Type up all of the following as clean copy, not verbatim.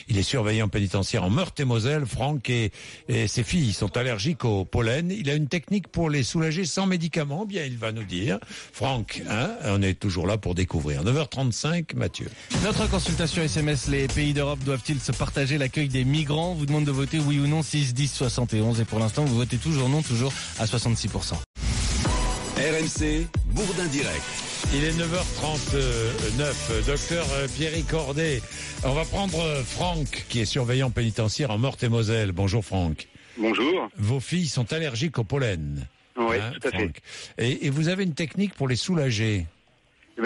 Il est surveillant pénitentiaire en Meurthe-et-Moselle. Franck et ses filles sont allergiques au pollen. Il a une technique pour les soulager sans médicaments. Bien, il va nous dire. Franck, on est toujours là pour découvrir. 9h35, Mathieu. Notre consultation SMS, les pays d'Europe doivent-ils se partager l'accueil des migrants? On vous demande de voter oui ou non, 6, 10, 71. Et pour l'instant, vous votez toujours non, toujours à 66%. RMC, Bourdin Direct. Il est 9h39. Docteur Pierre Cordet. On va prendre Franck, qui est surveillant pénitentiaire en Meurthe-et-Moselle. Bonjour Franck. Bonjour. Vos filles sont allergiques au pollen. Oui, tout à Franck. fait. Et vous avez une technique pour les soulager?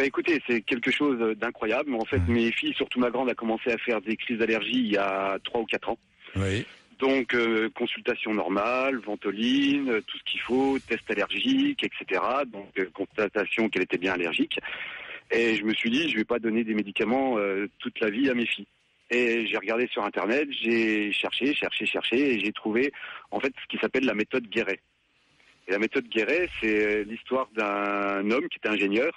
Écoutez, c'est quelque chose d'incroyable. En fait, mes filles, surtout ma grande, a commencé à faire des crises d'allergie il y a 3 ou 4 ans. Oui. Donc, consultation normale, ventoline, tout ce qu'il faut, test allergique, etc. Donc, constatation qu'elle était bien allergique. Et je me suis dit, je vais pas donner des médicaments toute la vie à mes filles. Et j'ai regardé sur Internet, j'ai cherché, et j'ai trouvé, en fait, ce qui s'appelle la méthode Guéret. Et la méthode Guéret, c'est l'histoire d'un homme qui était ingénieur,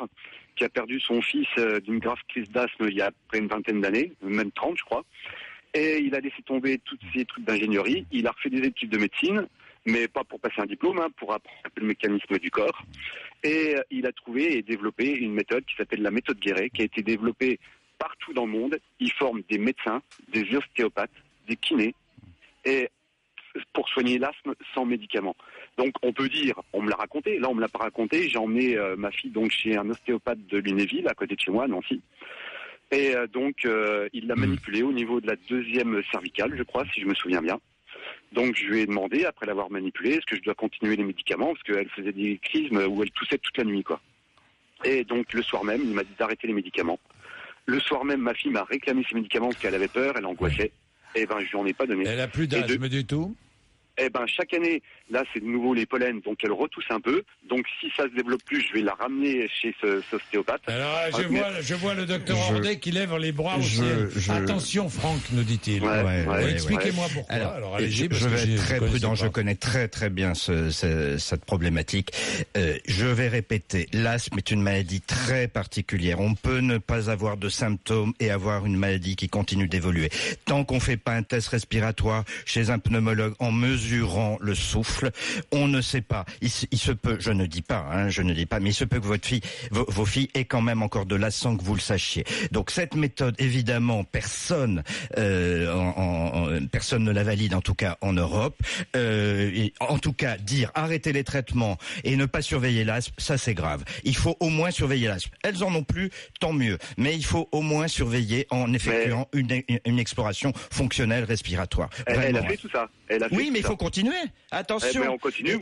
qui a perdu son fils d'une grave crise d'asthme il y a près une vingtaine d'années, même 30 je crois. Et il a laissé tomber tous ces trucs d'ingénierie. Il a refait des études de médecine, mais pas pour passer un diplôme, pour apprendre un peu le mécanisme du corps. Et il a trouvé et développé une méthode qui s'appelle la méthode Guéret, qui a été développée partout dans le monde. Il forme des médecins, des ostéopathes, des kinés, et pour soigner l'asthme sans médicaments. Donc on peut dire, on me l'a raconté, là on me l'a pas raconté, j'ai emmené ma fille donc chez un ostéopathe de Lunéville, à côté de chez moi, à Nancy. Et donc il l'a manipulée au niveau de la deuxième cervicale, je crois, si je me souviens bien. Donc je lui ai demandé, après l'avoir manipulée, est-ce que je dois continuer les médicaments, parce qu'elle faisait des crises où elle toussait toute la nuit, quoi. Et donc le soir même, il m'a dit d'arrêter les médicaments. Le soir même, ma fille m'a réclamé ses médicaments parce qu'elle avait peur, elle angoissait. Et ben je lui en ai pas donné. Elle a plus d'asthme du tout? Eh ben chaque année, là c'est de nouveau les pollens, donc elle retousse un peu. Donc si ça se développe plus, je vais la ramener chez ce ostéopathe. Alors je vois le docteur Ordet qui lève les bras au ciel. Attention Franck, nous dit-il. Expliquez-moi pourquoi. Alors allez-y, je vais être très prudent. Je connais très très bien cette problématique. Je vais répéter, l'asthme est une maladie très particulière. On peut ne pas avoir de symptômes et avoir une maladie qui continue d'évoluer. Tant qu'on fait pas un test respiratoire chez un pneumologue en mesurant le souffle, on ne sait pas. Il se peut, je ne dis pas, mais il se peut que vos filles aient quand même encore de l'asthme sans que vous le sachiez. Donc cette méthode, évidemment, personne ne la valide, en tout cas en Europe. En tout cas, dire arrêter les traitements et ne pas surveiller l'asthme, ça c'est grave. Il faut au moins surveiller l'asthme. Elles en ont plus, tant mieux. Mais il faut au moins surveiller en effectuant une exploration fonctionnelle respiratoire. Elle a fait tout ça. Oui, mais il faut continuer. Attention. On continue.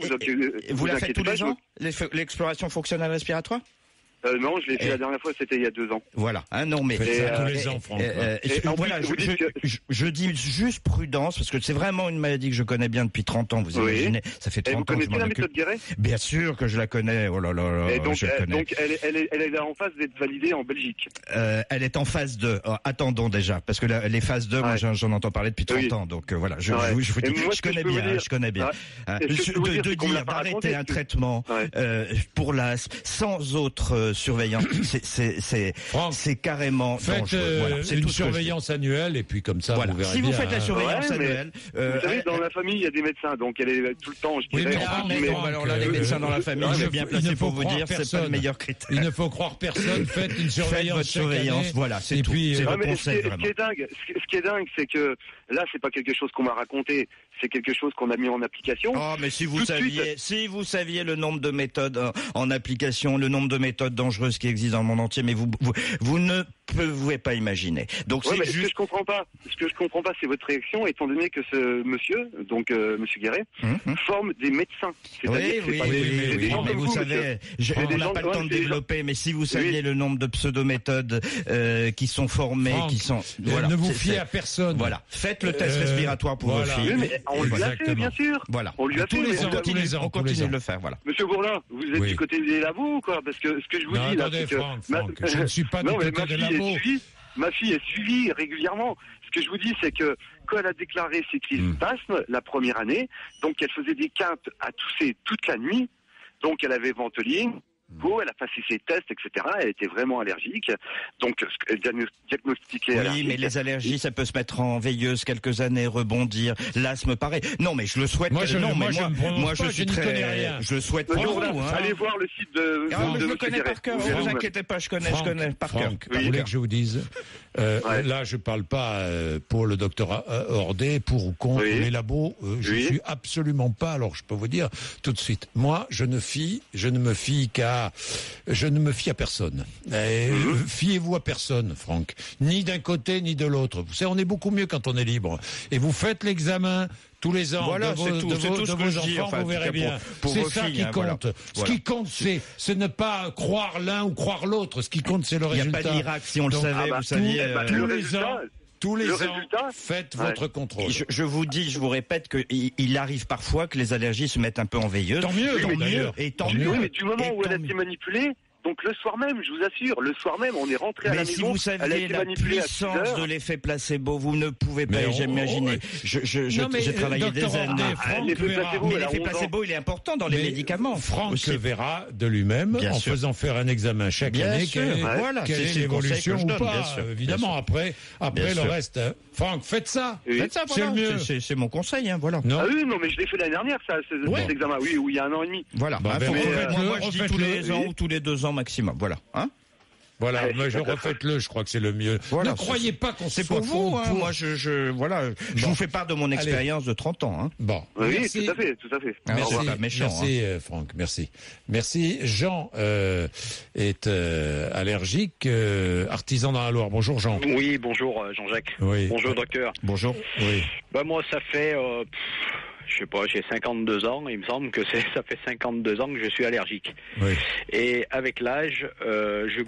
Vous la faites tous les ans, l'exploration fonctionnelle respiratoire? Non, je l'ai fait la dernière fois, c'était il y a 2 ans. Voilà, non mais tous les ans, Franck. Voilà, je dis juste prudence parce que c'est vraiment une maladie que je connais bien depuis 30 ans. Vous imaginez, ça fait 30 ans. Vous connaissez la méthode Guéret? Bien sûr que je la connais. Oh là là, et donc, je connais. Donc elle est en phase d'être validée en Belgique. Elle est en phase 2. Attendons déjà, parce que les phases 2, moi j'en entends parler depuis 30 ans. Donc voilà, je vous dis, je connais bien. De dire arrêter un traitement pour l'asthme sans autre surveillance, c'est carrément dangereux. C'est une surveillance annuelle et puis comme ça, vous verrez si bien. vous faites la surveillance annuelle, vous savez, dans la famille, il y a des médecins, donc elle est tout le temps, je dirais. Alors là, les médecins dans la famille, je vais bien placer pour vous dire, c'est pas le meilleur critère. Il ne faut croire personne. Faites une surveillance. Faites votre surveillance, voilà, c'est tout. C'est le conseil, vraiment. Ce qui est dingue, c'est que là, c'est pas quelque chose qu'on m'a raconté, c'est quelque chose qu'on a mis en application. Oh, mais si vous saviez le nombre de méthodes en application, le nombre de méthodes dangereuses qui existent dans le monde entier, mais vous ne pouvez pas imaginer. Donc c'est juste... Ce que je comprends pas, c'est votre réaction, étant donné que ce monsieur, donc monsieur Guéret, forme des médecins. Oui, mais vous savez, on n'a pas le temps de développer, mais si vous saviez le nombre de pseudo-méthodes qui sont formées, Franck, qui sont... Voilà, ne vous fiez à personne. Voilà, faites le test respiratoire pour vos filles. Oui, mais on lui a fait, bien sûr. Voilà. On lui a fait, on continue de le faire, voilà. Monsieur Bourdin, vous êtes du côté des labos ou quoi? Parce que ce que je vous dis là, c'est que... Franck, je ne suis pas du côté des labos. Ma fille est suivie régulièrement. Ce que je vous dis, c'est que quand elle a déclaré ses crises d'asthme la première année, donc elle faisait des quintes à tousser toute la nuit, donc elle avait ventoline, Elle a passé ses tests, etc. Elle était vraiment allergique. Donc, diagnostiquée Oui, allergique. mais les allergies, ça peut se mettre en veilleuse quelques années, rebondir. L'asthme, pareil. Non, mais je le souhaite. Moi, je suis n'y connais rien. Je le souhaite Donc, pour voilà, vous. allez voir le site de. Je de le connais par cœur. Ne vous inquiétez pas, je connais par cœur. Vous voulez que je vous dise Là, je parle pas pour le docteur Ordet, pour ou contre les labos. Je suis absolument pas. Alors, je peux vous dire tout de suite. Moi, je ne me fie à personne. Fiez-vous à personne, Franck. Ni d'un côté, ni de l'autre. Vous savez, on est beaucoup mieux quand on est libre. Et vous faites l'examen tous les ans voilà, de vos enfants, vous verrez bien. C'est ça qui compte. Ce qui compte, c'est ne pas croire l'un ou croire l'autre. Ce qui compte, c'est le résultat. Il n'y a pas de miracle, si on le savait, vous saviez. Tous les ans, faites votre contrôle. Je vous répète qu'il arrive parfois que les allergies se mettent un peu en veilleuse. Tant mieux, d'ailleurs. Et tant mieux. Oui, mais du moment où elle a été manipulée, donc le soir même, je vous assure, le soir même, on est rentré à la maison. Mais si vous saviez la puissance de l'effet placebo, vous ne pouvez pas imaginer. J'ai travaillé des années. Mais l'effet placebo, il est important dans les médicaments. Franck le verra de lui-même en faisant faire un examen chaque année. Quelle est l'évolution ou pas, évidemment. Après le reste. Franck, faites ça. C'est le mieux. C'est mon conseil, voilà. Ah oui, non, mais je l'ai fait l'année dernière, cet examen. Oui, il y a 1 an et demi. Voilà. Moi, je dis tous les ans ou tous les 2 ans maximum. Voilà. Voilà, mais refaites-le, je crois que c'est le mieux. Voilà, ne croyez pas qu'on c'est pour vous, moi je vous fais part de mon expérience de 30 ans. Bon. Oui, merci. tout à fait. Merci, pas méchant, merci Franck, merci. Merci. Jean est allergique, artisan dans la Loire. Bonjour Jean. Oui, bonjour Jean-Jacques. Oui. Bonjour docteur. Bonjour. Oui. Moi ça fait je sais pas, j'ai 52 ans, il me semble que ça fait 52 ans que je suis allergique. Oui. Et avec l'âge, je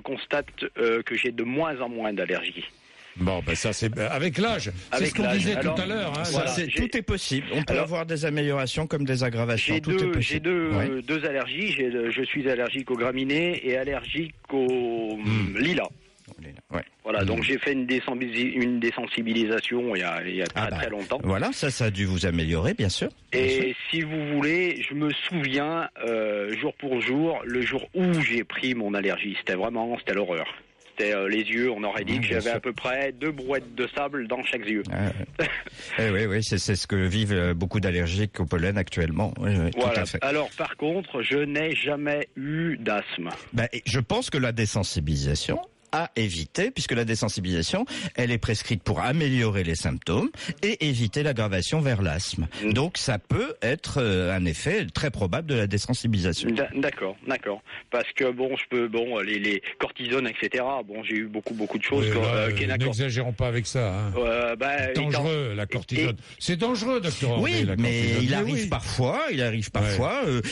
constate que j'ai de moins en moins d'allergies. Bon, ça c'est avec l'âge. C'est ce qu'on disait tout à l'heure. Voilà, tout est possible. On peut avoir des améliorations comme des aggravations. J'ai deux allergies. Je suis allergique aux graminées et allergique au lilas. Voilà, donc j'ai fait une désensibilisation il y a très longtemps. Voilà, ça a dû vous améliorer, bien sûr. Et si vous voulez, je me souviens jour pour jour, le jour où j'ai pris mon allergie, c'était l'horreur. C'était les yeux, on aurait dit que j'avais à peu près 2 brouettes de sable dans chaque yeux. Oui, c'est ce que vivent beaucoup d'allergiques au pollen actuellement. Oui, voilà. Tout à fait. Alors par contre, je n'ai jamais eu d'asthme. Je pense que la désensibilisation à éviter, puisque la désensibilisation, elle est prescrite pour améliorer les symptômes et éviter l'aggravation vers l'asthme. Donc ça peut être un effet très probable de la désensibilisation. D'accord. Parce que les cortisones, etc. J'ai eu beaucoup de choses. N'exagérons pas avec ça. C'est dangereux la cortisone. C'est dangereux, docteur. Oui, mais il arrive parfois.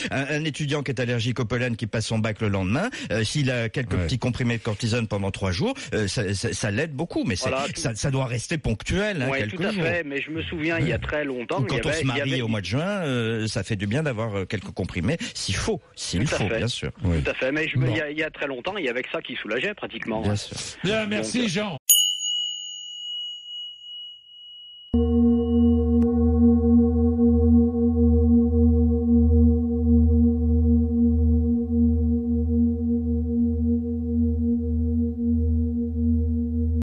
Un étudiant qui est allergique au pollen qui passe son bac le lendemain, s'il a quelques petits comprimés de cortisone pendant 3 jours, ça l'aide beaucoup, mais ça doit rester ponctuel, quelques jours. Tout à fait, mais je me souviens, il y a très longtemps... Quand on se marie au mois de juin, ça fait du bien d'avoir quelques comprimés, s'il faut, bien sûr. Tout à fait, mais il y a très longtemps, il y avait que ça qui soulageait pratiquement. Bien sûr. Bien, merci Jean.